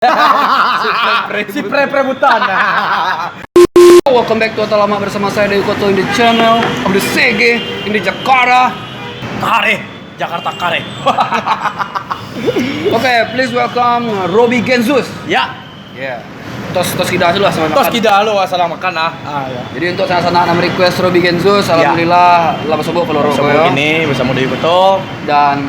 Si pre-prebutan. Welcome back to Otak Lama bersama saya Dewi Koto in the channel of the Sege in the Jakarta. Jakarta Kare. Okay, please welcome Robi Genzus. Ya. Yeah. Tos kita dulu lah sama Tos makan. kita lo asal makan ah. Ya. Jadi untuk sana request Robi Genzus, alhamdulillah lama sobo kalau Robi ini bersama Dewi Koto dan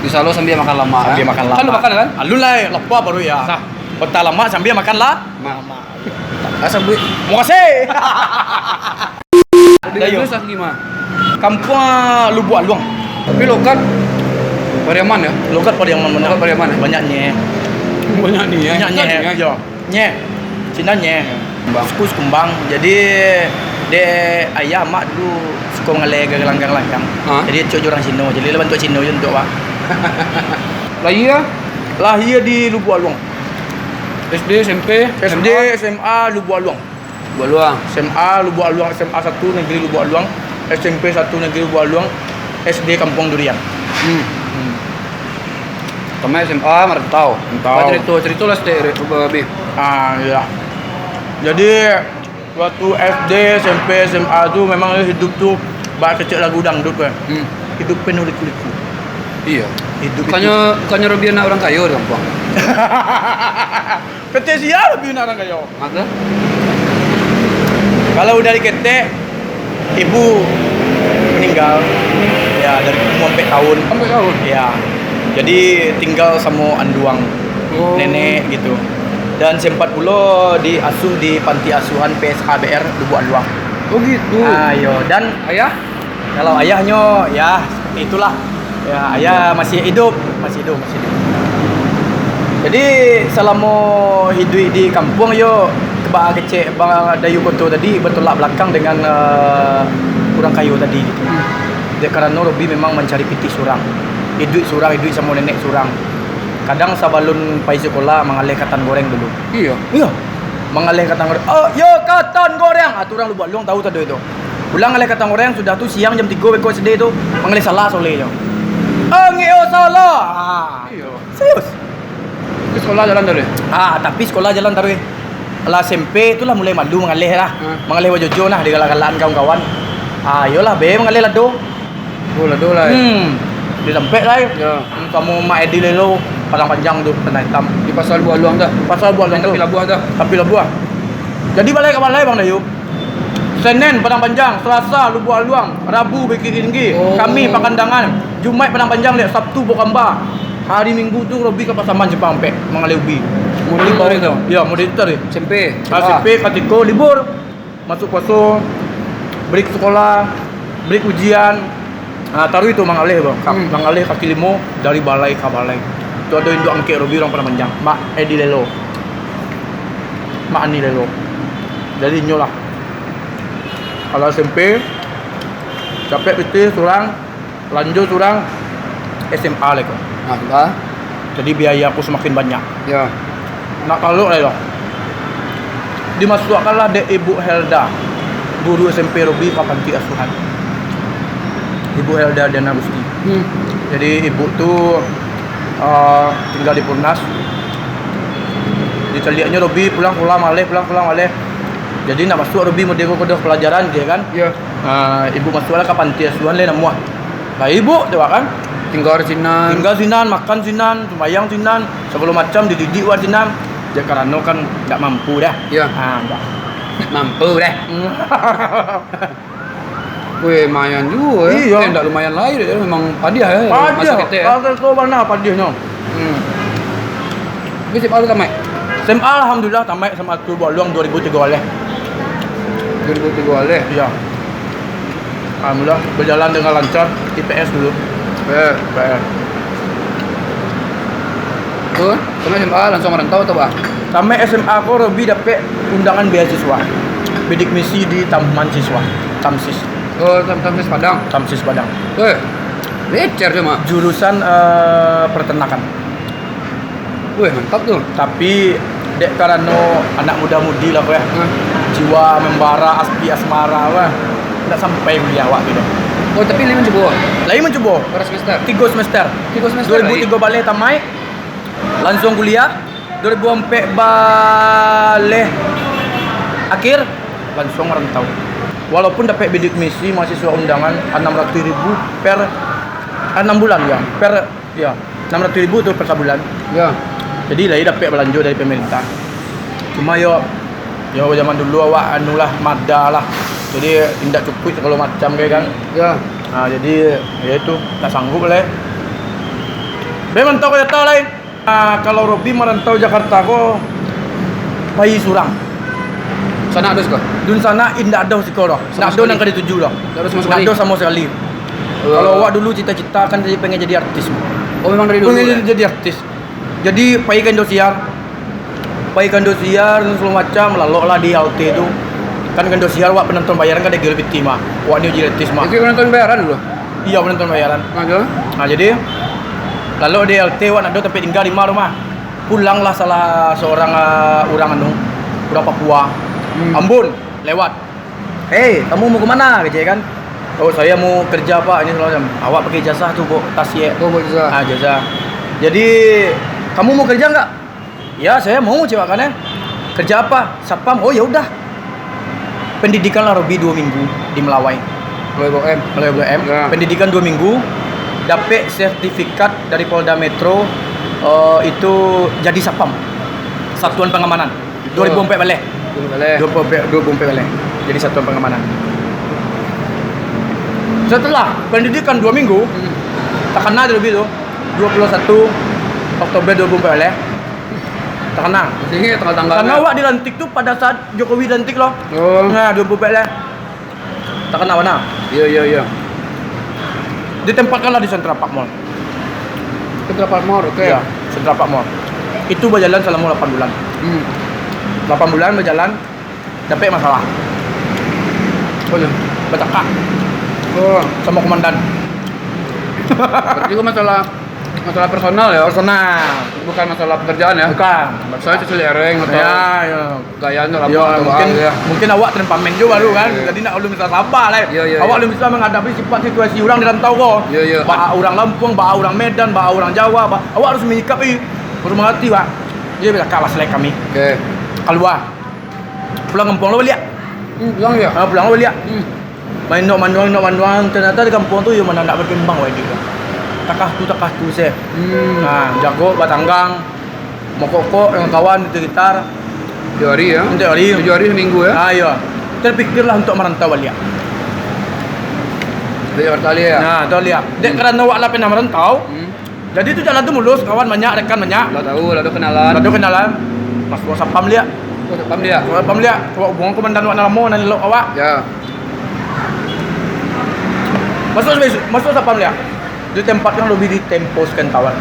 bisa lo sambil makan lama. sambil makan lama. Kan lo makan kan? Alun lah lepa baru ya. Sah. Otak lama sambil makan lah. Mama. Asal bu. Mau kasih. Robi Genzus ah gimana? Kampung Lubuk Luang. Tapi lo kan Pariaman ya? Lokat Pariaman mana? Lokat Pariaman ya? Banyaknya. Banyak nih ya. Banyaknya ya. Nye. Cina nye. Suku Kumbang. Jadi de ayah mak dulu suka mengalih galang-galang. Jadi cucu orang Cina. Jadi lepas untuk Cina je untuk pak. Lahir di Lubuk Luang. SD, SMP, SD, SMA Lubuk Luang. Baluang. SMA Lubuk Luang, SMA 1 Negeri Lubuk Luang, SMP 1 Negeri Lubuk Luang, SD Kampung Durian. Kami SMA merantau. Cerita lah sedikit Robi. Ya. Jadi waktu SD, SMP, SMA tu memang hidup tu bak kecil lagu dangdut kan. Hidup penuh liku-liku. Iya. Hidup Bukannya Robi anak orang kaya di kampung. Kete sia lebih orang kaya. Maka Kalau dari kete ibu meninggal ya dari umur 4 tahun. sampai tahun. Ya. Jadi tinggal sama anduang nenek gitu. Dan sempat pula diasuh di panti asuhan PSHBR Lubuk Luang. Oh gitu. Ayo dan Ayah? kalau ayahnya ya seperti itulah. Ya ayah masih hidup. Jadi selama hidup di kampung yo kebak kecil bang Dayu Koto tadi bertolak belakang dengan orang kayu tadi gitu. Dia karena Robi memang mencari piti surang. Hidup sama nenek surang. Kadang sabalun pai sekolah mengalih katan goreng dulu. Iya. Iya. Mengalih katan goreng. Oh, yo katan goreng. Orang Lubuk Luang tahu tadi itu. Pulang ngalih katan goreng sudah tuh siang jam 3 beko sedih itu mengalih salah soleh yo. Ngeo salah. Iya. Serius. Ke sekolah jalan dari. Tapi sekolah jalan taruh. Lah SMP itulah mulai malu mengalih lah. Mengalih wajojo nah di galang-galaan kawan-kawan. Ayolah be mengalih lado. Bola lah. Di lempek lah. Ya. Kamu mak Edi lelo padang panjang tu tanah hitam. Di pasar Buah Luang dah. Pasal buah tu. Tapi Labuah dah. Tapi Labuah. Jadi balik ke balai Bang Dayu. Senin Padang Panjang, Selasa Lubuk Luang, Rabu Bukit Tinggi, Kamis Pakandangan, Jumaat Padang Panjang, Sabtu Bokamba. Hari Minggu tu Robi ke Pasaman Jepang Pek mengalih ubi. Mudik hari tu. Ya, mudik tadi. SMP. SMP ketika libur masuk puasa, break sekolah, break ujian. Taruh itu mengalih bang. Mengalih kaki limo dari balai ke balai. Itu ada induk angke Robi orang Padang Panjang. Mak Edi Lelo. Mak Ani Lelo. Jadi nyolah. Kalau SMP capek PT surang, lanjut surang SMA lagi. Jadi biaya aku semakin banyak. Ya. Nak kalau lah. Dimasukkanlah de Ibu Helda, guru SMP Robi ke panti asuhan. Ibu Helda Diana Gusti. Jadi ibu tu tinggal di Purnas. Di celiaknya Robi pulang malih. Jadi nak masuk Robi merdeka kode pelajaran dia kan. Ya. Ibu masuklah ke panti asuhan le namuah. Lah ibu tu kan. Tinggal sinan. Makan sinan, sembahyang sinan, sebelum macam dididik war sinan. Dia karena kan tak mampu dah. Ya. Enggak. Mampu dah. Weh, lumayan juga ya. Iya. Enggak lumayan lain dia memang padiah ya. Padiah. Masa kita ya. Kalau tu mana padiahnya? Bisa baru tamat. SMA alhamdulillah tamat sama tu Lubuk Luang 2003 oleh. 2003 oleh. Iya. Alhamdulillah berjalan dengan lancar. IPS dulu. IPS. Tuh, sama SMA langsung merantau atau apa? Tamat SMA aku Robi dapat undangan beasiswa. Bidik misi di Taman Siswa. Tamsis. Oh, Tamsis Padang. Tamsis Padang. Weh. Lecer cuma. Jurusan peternakan. Weh, mantap tuh. Tapi dek karena anak muda-mudi lah ya. Jiwa membara, asmara lah. Tidak sampai kuliah waktu itu. Oh, tapi ini mencoba. Lagi mencoba. Berapa semester? 3 semester. 3 semester. 2003 balik tamat. Langsung kuliah. 2004 balik akhir langsung merantau. Walaupun dapat bidik misi mahasiswa undangan 600.000 per 6 bulan ya. Per ya 600.000 tu per sebulan. Ya. Jadi lah dapat belanja dari pemerintah. Cuma yo zaman dulu awak anulah mada lah. Jadi tidak cukup segala macam kayak kan. Ya. Nah, jadi ya itu tak sanggup lah. Memang tahu kaya tahu lain. Kalau Robi merantau Jakarta kok bayi surang. Sana ada kah? Dun sana indah ada sih kau. Nak ada nang kada tuju lah. Ada sama Nak sekali. ada sama sekali. Kalau awak dulu cita-cita kan jadi pengen jadi artis. Oh memang dari dulu. Pengen jadi artis. Jadi paikan dosiar dan segala macam lalu lah di LT itu. Kan dosiar awak penonton bayaran kan ada LGBT mah. Awak ni jadi artis mah. Itu nonton bayaran dulu. Iya penonton bayaran. Ada. Nah jadi lalu di LT awak nak ada tempat tinggal di rumah. Pulanglah salah seorang orang Papua. Ambon lewat. Hei, kamu mau kemana? Kerja kan? Oh saya mau kerja pak. Ini segala macam. Awak pakai jasa tuh bu tasye. Oh buat jasa. Jasa. Jadi kamu mau kerja nggak? Ya saya mau cewek kan ya. Kerja apa? Satpam. Oh ya udah. Pendidikan lah Robi 2 minggu di Melawai. Melawai Blok M. Ya. Pendidikan 2 minggu. Dapat sertifikat dari Polda Metro itu jadi satpam. Satuan Pengamanan. 2004 balik. Boleh. 2004 balik. Jadi satuan pengamanan. Setelah pendidikan 2 minggu, tak kena lebih tu. 21 Oktober 2004 balik. Tak kena. Sini tanggal-tanggal. Karena awak dilantik tu pada saat Jokowi lantik loh. Oh. Nah, 2004 balik. Tak kena mana? Iya. Ditempatkanlah di Central Park Mall. Central Park Mall, oke. Ya, Central Park Mall. Itu berjalan selama 8 bulan. 8 bulan berjalan, dapat masalah. Oh ya. Bercakap Oh. sama komandan. Berarti itu masalah personal ya. Personal. Bukan masalah pekerjaan ya. Bukan. Saya selereng atau Ya. gayaan atau Ya, apa mungkin ya. mungkin awak temperamen juga baru kan. Iya. Jadi nak belum bisa sabar lah. Iya, Awak iya. belum bisa menghadapi sifat situasi orang di rantau kok. Iya. Bah orang Lampung, bah orang Medan, bah orang Jawa, awak harus menyikapi, harus mengerti, Pak. Dia bisa kalah selek kami. Oke. Keluar. Pulang kampung lo balik. Bilang ya. Pulang lo balik. Main nok manduang, ternyata di kampung tu yang mana nak berkembang wah dia. Takah tu saya. Nah, jago batanggang. Mokok dengan kawan di sekitar 2 hari ya. 7 hari. 7 hari seminggu ya. Ayo. Terpikirlah untuk merantau balik. Dari Jakarta ya. Nah, tu lihat. Dek kerana awak lah pernah merantau. Jadi tu jalan tu mulus, kawan banyak, rekan banyak. Lah tahu, lah ada kenalan. Lalu kenalan. Mas bawa sapam lihat. Oh, paham dia. Sapam lihat. Awak hubungan komandan awak nalamo nan lok awak. Ya. Masuk sapam lihat. Di tempat yang lebih ditemposkan kawan.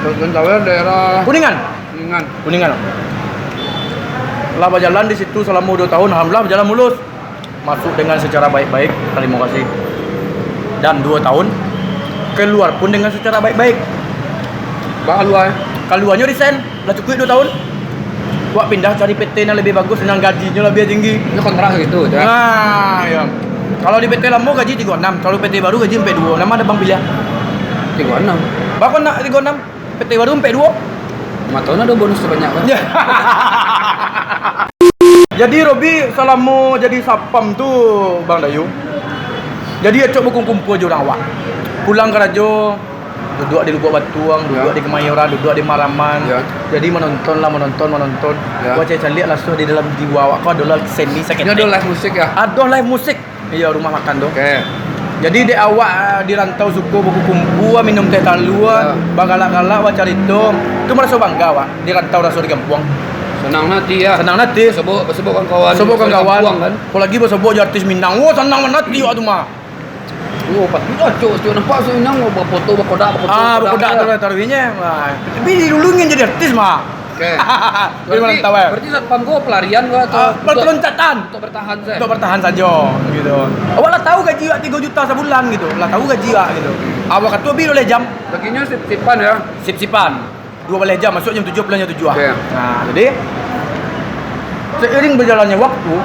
Terus Tower daerah Kuningan. Kuningan. Setelah berjalan di situ selama 2 tahun, alhamdulillah berjalan mulus. Masuk dengan secara baik-baik. Terima kasih. Dan 2 tahun keluar pun dengan secara baik-baik. Bakal luar. Keluarnya resign, lah cukup 2 tahun. Wak pindah cari PT yang lebih bagus dengan gajinya lebih tinggi. Itu kontrak gitu ya. Nah, ya. Kalau di PT lama gaji 36, kalau PT baru gaji 42. Nama ada Bang Pilih. 36. Bahkan nak 36, PT baru 42. 5 tahun ada bonus sebanyak kan? Ya. Jadi Robi selama jadi sapam tu Bang Dayu. Jadi acok berkumpul je orang awak. Pulang ke Rajo, duduk di Lubuk Batuang, duduk di Kemayoran, duduk di Maraman. Ya. Jadi menonton. Ya. Gua cari langsung di dalam jiwa awak kau adalah seni sakit. Ini ada live musik ya. Ada live musik. Iya, rumah makan tu. Oke. Jadi di awak di rantau suku berkumpul minum teh talua, Ya. bagalak-galak baca itu. Tu merasa bangga awak di rantau rasa di kampung. Senang nanti ya. Senang nanti. Sebut kawan-kawan. Sebut kawan-kawan. Kan? Apalagi sebut je artis Minang. Oh, senang nanti awak tu mah. Oh, pasti cok nampak so Minang foto berkodak. Berkodak tu taruhnya. Tapi dulu ingin jadi artis mah. Oke. Jadi merantau ya. Berarti satpam gua pelarian gua atau Perloncatan. untuk bertahan saya. Untuk bertahan saja gitu. Awak lah tahu gaji awak 3 juta sebulan gitu. Lah tahu gaji awak gitu. Awak kata bil oleh jam. Baginya sip-sipan ya. Sip-sipan. 2 boleh jam masuk jam 7 pulang jam 7. Oke. Nah, jadi seiring berjalannya waktu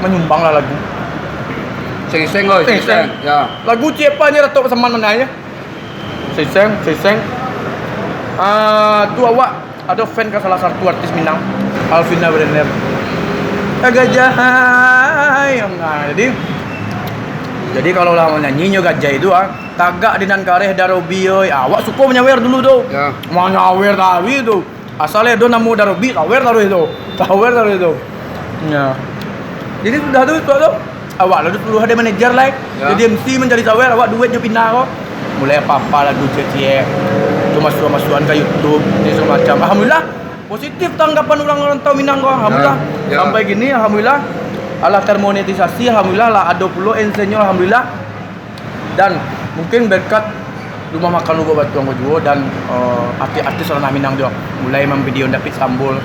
menyumbanglah lagu. Seng-seng loh, Seng-seng. Ya. Lagu siapa ni Datuk Pesaman mana ya? Seng. Tu awak ada fan ke salah satu artis Minang, Alvina Brenner. Gajah. Nah, jadi kalau lah mau nyanyi gajah itu tagak dinan kareh darobi oi. Awak suka menyawer dulu tuh. Ya. Mau nyawer tawi itu. Asalnya do namu darobi tawer taruh itu. Tawer taruh itu. Ya. Jadi sudah tuh awak lalu dulu ada manajer lah. Ya. Jadi MC mencari tawer, awak duitnya pindah kok. Mulai apa-apa lagu cie. Cuma masukan ke YouTube ini semacam. Alhamdulillah positif tanggapan orang tahu Minang kok. Alhamdulillah. Ya. Sampai gini alhamdulillah. Allah termonetisasi alhamdulillah lah ada puluh ensenyo alhamdulillah. Dan mungkin berkat rumah makan Lugo Batu Anggo dan artis-artis orang Minang juga mulai memvideo David Sambul,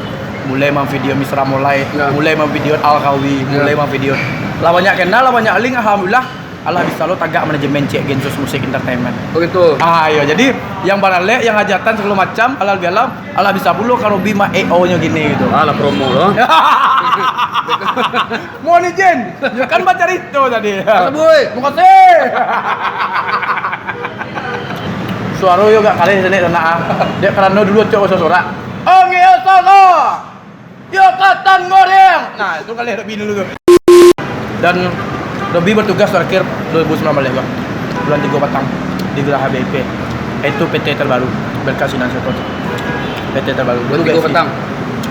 mulai memvideo Misra Mulai, Ya. mulai memvideo Alkawi, Ya. mulai memvideo lah banyak kenal, lah banyak link alhamdulillah. Allah bisa lo tagak manajemen cek Gensus Musik Entertainment. Begitu. Iya, jadi yang barale, yang hajatan segala macam, halal bihalal, Allah bisa puluh kalau bima EO-nya gini gitu. Alah promo loh. Mohon izin, ya kan baca itu tadi. Boy. Terima kasih. Suara yo gak kali sini tanah. Dia karena dulu cok sorak. Ongi solo. Yo katan goreng. Nah, itu kali Robi dulu tuh. Dan Robi bertugas terakhir 2019 juga. Bulan 3 Batang di Geraha BIP. Itu PT terbaru Berkasinan Soto. PT terbaru. Bulan Itu 3 BSI. Batang.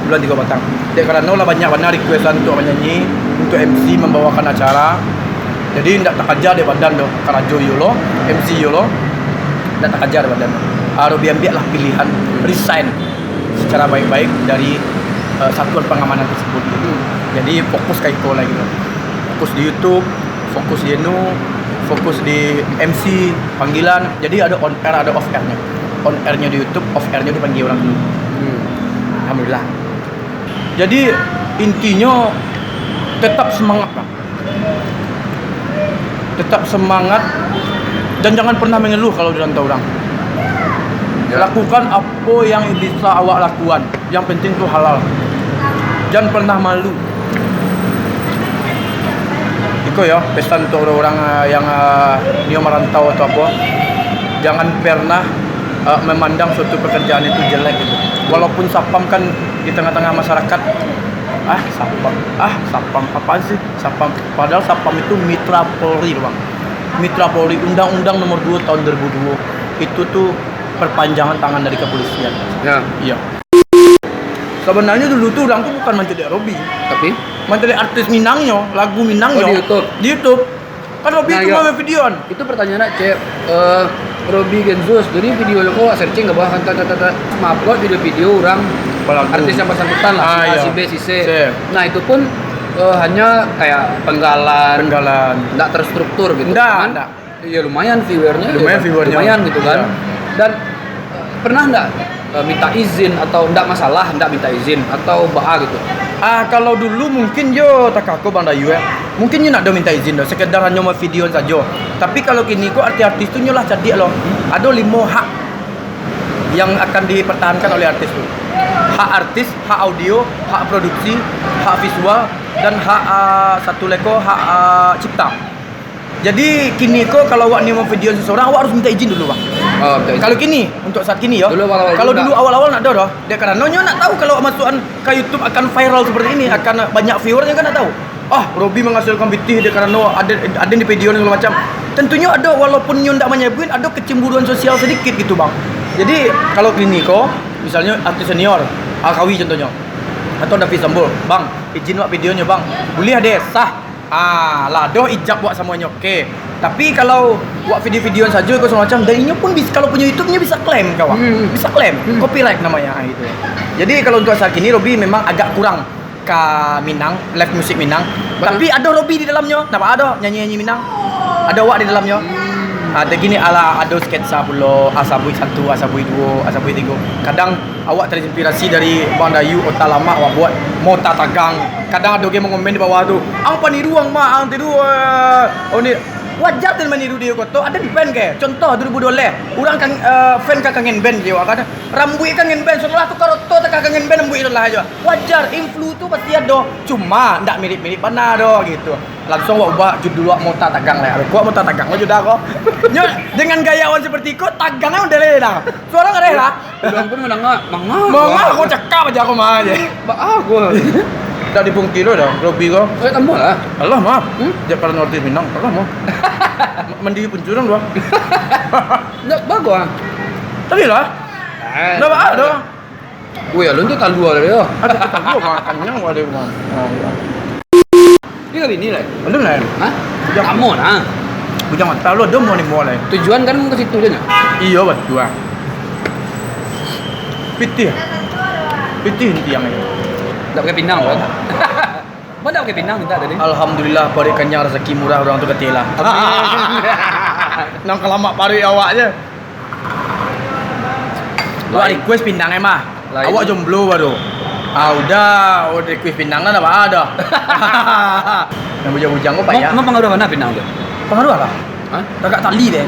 Bulan 3 Batang. Dek karena lah banyak warna requestan untuk menyanyi, untuk MC membawakan acara. Jadi ndak tak ajar di badan doh. Karajo yolo, MC yolo. Ndak tak ajar di badan. Robi ambil lah pilihan resign secara baik-baik dari satuan pengamanan tersebut gitu. Jadi fokus ke Iko lah gitu. Fokus di YouTube, fokus di fokus di MC panggilan. Jadi ada on air, ada off airnya. On airnya di YouTube, off airnya dipanggil orang dulu. Alhamdulillah. Jadi intinya tetap semangat Bang. Tetap semangat dan jangan pernah mengeluh kalau dirantau orang. Ya. Lakukan apa yang bisa awak lakukan. Yang penting itu halal. Jangan pernah malu. Iko ya, pesan untuk orang-orang yang dia merantau atau apa. Jangan pernah memandang suatu pekerjaan itu jelek gitu. Walaupun sapam kan di tengah-tengah masyarakat sapam apaan sih? Sapam padahal sapam itu mitra Polri, Bang. Mitra Polri Undang-Undang Nomor 2 Tahun 2002 itu tuh perpanjangan tangan dari kepolisian. Ya. Iya. Sebenarnya dulu tuh orang tuh bukan mencari Robi, Tapi mencari artis Minangnya, lagu Minangnya. Oh, di YouTube? Di YouTube. Kan Robi Nah, itu iya. mau videoan. itu pertanyaannya cek Robi Genzus. Jadi video lo kok searching ke bawah upload video orang Lagu. artis yang bersangkutan lah, iya. si B, si C. C. Nah itu pun hanya kayak penggalan, nggak terstruktur gitu. Cuman, Nggak. iya lumayan viewernya, Lumayan viewernya. lumayan gitu kan. Iya. Dan pernah nggak minta izin atau nggak masalah nggak minta izin atau gitu? Kalau dulu mungkin yo tak aku Bang Dayu ya. Mungkin yo nak do minta izin do, sekedar hanya mau video saja. Tapi kalau kini kok artis tu nyolah jadi loh. Ada 5 hak yang akan dipertahankan oleh artis tu. Hak artis, hak audio, hak produksi, hak visual dan hak satu leko hak cipta. Jadi kini kok kalau awak ni mau video seseorang awak harus minta izin dulu, Bang. Oh, okay. Kalau kini untuk saat kini ya. Dulu awal-awal Kalau enggak. dulu awal-awal nak ada dah. Dia karena nyonya nak tahu kalau masukan ke YouTube akan viral seperti ini, akan banyak viewernya kan nak tahu. Robi menghasilkan bitih dia karena ada di video dan segala macam. Tentunya ada walaupun nyo ndak menyebutin ada kecemburuan sosial sedikit gitu, Bang. Jadi kalau kini kok misalnya artis senior, Alkawi contohnya. Atau David Sambul, Bang, izin buat videonya, Bang. Boleh ada sah. Lah doh ijab buat semuanya oke. Tapi kalau buat video-videoan saja kau semacam dan ini pun bisa, kalau punya YouTube-nya bisa klaim kawan. Bisa klaim. Copyright namanya gitu. Jadi kalau untuk saat ini Robi memang agak kurang ke Minang, live music Minang. Tapi ada Robi di dalamnya. Kenapa ada nyanyi-nyanyi Minang? Ada awak di dalamnya. Ada gini ada sketsa pula, Asabui 1, Asabui 2, Asabui 3. Kadang awak terinspirasi dari Bang Dayu otak lama awak buat Mota Tagang. Kadang ada game mengomen di bawah tu. Ang paniruang ma ang tiru. Oh ni wajar dan meniru dia koto ada di band kayak contoh 2012 orang kan fan ka kangen band dia kan rambut kangen band setelah tu karoto tak kangen band rambut itu lah aja wajar influ tu pasti ada cuma ndak mirip-mirip mana do gitu langsung wak ubah judul wak mau tagang lah aku mau tagang lo juda kok nyo dengan gayawan seperti kau tagangnya udah leh dah suara nggak lah Udah pun menengah, mangga aku cakap aja aku mah aja Aku. tak dipungkiri dah Robi kau Saya tambah lah. Allah mah dia pada North Minang Allah mah mandi pencurang doang Nggak bagus ah. tadi lah nggak ada Wih, lu tuh talua dari yo. ada kita gua makannya ada mah Ini kali ini lah. ada lah Hah? Kamu nah. bujang mata lu ada mau nih mulai Tujuan kan ke situ aja. iya betul pitih inti yang ini Nggak pakai pinang kan? Mana pakai pinang minta tadi? alhamdulillah berikannya rezeki murah orang tu ketilah nang kelama pari awaknya Wah request pindang mah. Awak jomblo baru. Udah request pindang lah apa ada. Yang bujang-bujang kok payah. Emang pengaruh mana pinang tuh? Pengaruh apa? Hah? Agak tali deh.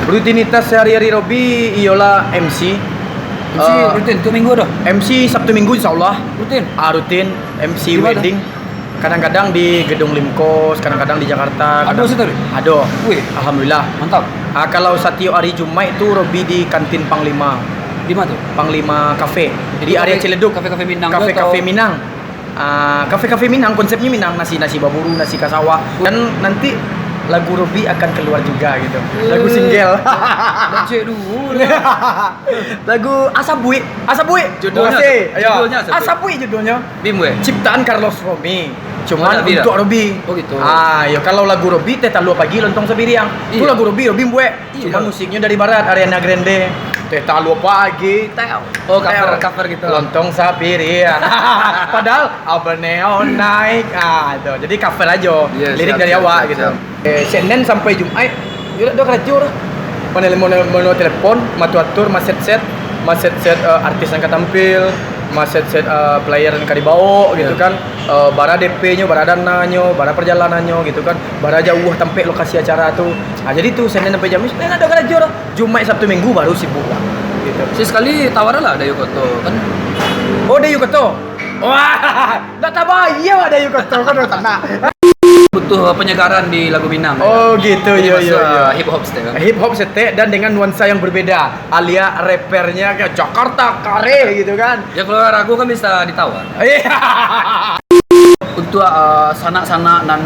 Rutinitas sehari-hari Robi ialah MC. MC rutin tuh minggu dah. MC Sabtu Minggu insyaallah. Rutin. Rutin MC Di mana? wedding. Kadang-kadang di Gedung Limkos, kadang-kadang di Jakarta. Ada situ? Ada. Wih, Alhamdulillah. mantap. Kalau setiap hari Jumat itu Robi di kantin Panglima. Di mana tuh? Panglima Cafe di Itu area kafe- Ciledug. kafe-kafe Minang Kafe atau- kafe Minang. Kafe-kafe Minang konsepnya Minang nasi baburu, nasi kasawa dan nanti lagu Robi akan keluar juga gitu. Lagu single. Cek dulu. Lagu Asabui. Judulnya Makasih. apa? Ayo. Judulnya apa? Asabui judulnya. Bim weh. Ciptaan Carlos Romi. Cuman Robi untuk dah? Robi. Oh gitu. Ya kalau lagu Robi teh talu pagi lontong sebiriang. Itu Iya. lagu Robi Bue. Iya. Cuman musiknya dari barat Ariana Grande. Teh talu pagi. Oh, cover gitu. Lontong sabiriang. Padahal Abaneo naik. Itu. Jadi cover aja. Iya, Lirik siap, dari siap, awak siap, gitu. siap. Senin sampai Jumat. Yuk dah kerja dah. Mana telepon, matu-atur, set artis yang katampil, set player yang dibawa gitu kan, bara DP-nya, bara dana-nya, bara perjalanannya gitu kan, bara jauh sampai lokasi acara tuh. Jadi tuh Senin sampai Kamis, ada kerja dah. Jumat Sabtu Minggu baru sibuk lah. Gitu. Sekali tawaran lah dari Yokoto kan. Oh, ada Yukoto. Wah, tak tahu iya ada Yukoto kan udah tanah. Butuh penyegaran di lagu Minang. Oh gitu, iya. Hip hop style kan. Hip hop setek dan dengan nuansa yang berbeda. Alia rappernya kayak Jakarta Kare gitu kan. Ya kalau ragu kan bisa ditawar. Iya. Untuk sanak-sanak dan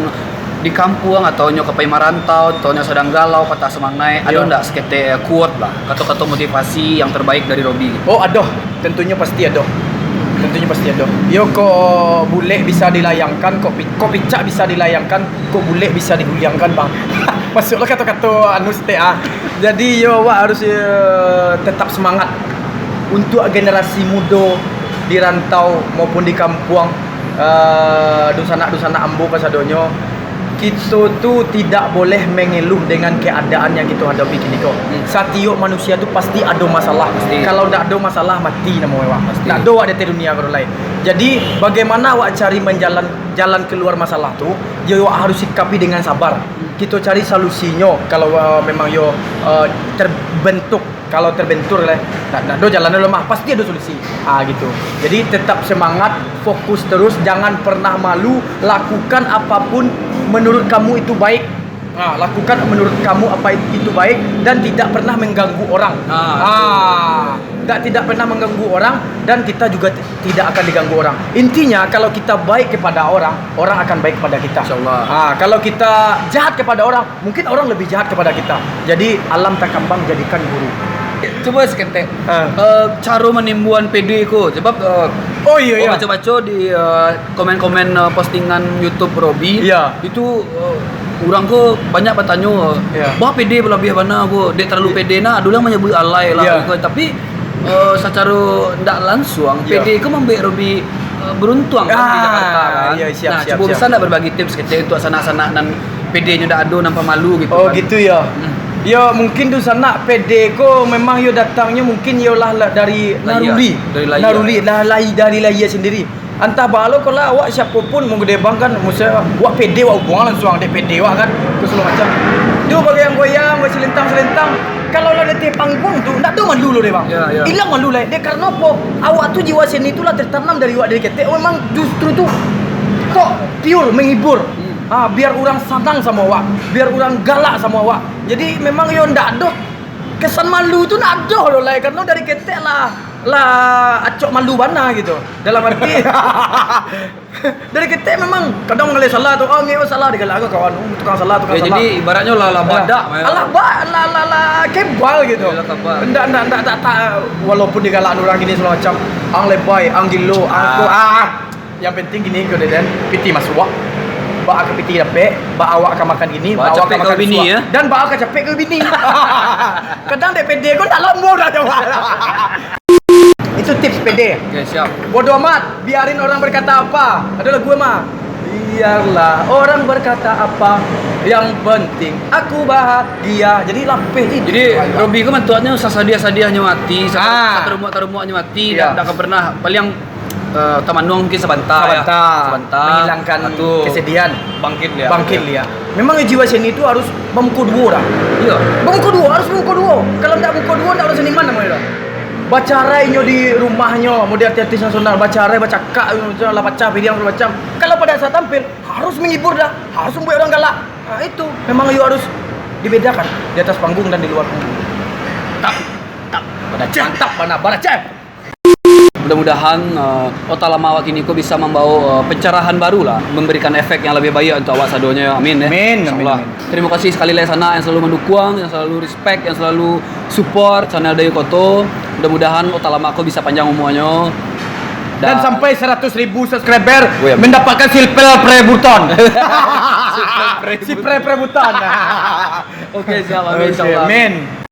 di kampung atau nyo kepai marantau atau nyo sedang galau patah semangat ada Iya. ndak sekete quote lah kata-kata motivasi yang terbaik dari Robi. Oh ada, tentunya pasti ada. Yo kok bule bisa dilayangkan, kok picak bisa dilayangkan, kok bule bisa diguliangkan bang. Masuklah kata-kata anu TA. Jadi yo wak harus tetap semangat untuk generasi muda di rantau maupun di kampung, dusana ambo kasadonyo. Kita tu tidak boleh mengeluh dengan keadaan yang kita hadapi kini kok. Setiap manusia tu pasti ada masalah. Pasti. Kalau tak ada masalah mati namanya wak. Pasti. Tak ada ada di dunia kalau lain. Jadi bagaimana wak cari jalan keluar masalah tu? Yo wak harus sikapi dengan sabar. Kita cari solusinya kalau memang yo terbentuk. Kalau terbentur lah, tak ada jalan lemah, pasti ada solusi. Gitu. Jadi tetap semangat, fokus terus, jangan pernah malu, lakukan apapun menurut kamu itu baik. Lakukan menurut kamu apa itu baik dan tidak pernah mengganggu orang. Tidak pernah mengganggu orang dan kita juga tidak akan diganggu orang. Intinya kalau kita baik kepada orang, orang akan baik kepada kita. Insyaallah. Kalau kita jahat kepada orang, mungkin orang lebih jahat kepada kita. Jadi alam tak kambang jadikan guru. Coba sekete cara menimbuan PD ku sebab Oh iya. baca-baca di komen-komen postingan YouTube Robi Iya. itu orang ku banyak bertanya Iya. bah PD berlebih mana aku dek terlalu PD nah dulu menyebut alay lah Iya. gitu. Tapi secara ndak langsung Iya. PD ku memberi Robi beruntung kan di Jakarta kan. Iya, siap, nah, siap, coba siap. bisa ndak berbagi tips kecil untuk sanak-sanak dan PD-nya ndak ada nampak malu gitu Oh kan. gitu ya. Ya mungkin tu sana PD ko memang yo datangnya mungkin yo lah dari Laya. Naruli. Dari Laya. Naruli lah dari Laya sendiri. Entah balo kalau awak siapapun mau gede bang kan, maksudnya awak pede awak buang langsung dek pede awak kan, ke segala macam. Dia goyang-goyang, selentang-selentang. Kalau lah di panggung tuh, ndak ada malu deh bang. Ya, ya. Hilang malu lah. Dia karena apa? Awak tuh jiwa seni itulah tertanam dari awak dari ketek. Oh, memang justru tuh kok pure menghibur. Biar orang senang sama awak, biar orang galak sama awak. Jadi memang yo ndak ada kesan malu tuh ndak ada loh lah, karena dari ketek lah acok malu bana gitu. Dalam arti dari ketek memang kadang mengalih salah tuh, oh ngewe salah digalak kawan, tukang salah. Jadi ibaratnya lah badak. Alah kebal gitu. Yalah, kebal. Ndak walaupun digalak orang gini segala macam, ang lebay, ang gilo, ang yang penting gini kau dan piti masuk. Bawa ke piti dapet, bawa awak akan makan gini, Bawa bawa capek akan makan ke bini, suap. ya? Dan bawa akan capek ke bini. Kadang dek pede kau tak lembur dah coba. Itu tips pede. Oke, siap. Bodoh amat, biarin orang berkata apa. Adalah gue mah. Biarlah orang berkata apa, yang penting aku bahagia. Jadi lapeh sih. Jadi Robi itu mentuannya sadia-sadiahnya mati, terumuk-terumuknya mati, Iya. tidak akan pernah paling tamanung mungkin sebentar. Menghilangkan Atau kesedihan. bangkit dia. Memang jiwa seni itu harus bangku dua dah. Iya. Bangku dua, harus bangku dua. Kalau tidak bangku dua, tidak ada seniman namanya dah. Baca rainya di rumahnya, mau di artis nasional, baca rai, baca kak, baca video macam. Kalau pada saat tampil harus menghibur dah, harus membuat orang galak. Nah itu memang you harus dibedakan di atas panggung dan di luar panggung. Mantap, Barace. Mudah-mudahan Ota Lama Awak ini kok bisa membawa pencerahan baru lah, memberikan efek yang lebih baik untuk awak sadonya. Amin ya. Amin, Insyaallah. amin. Terima kasih sekali lagi sana yang selalu mendukung, yang selalu respect, yang selalu support channel Dayu Koto. Mudah-mudahan Ota Lama kok bisa panjang umurnya. Dan sampai 100.000 subscriber Oh, ya. mendapatkan silpel prebuton. Silpel Si prebuton. Oke, siap. Amin.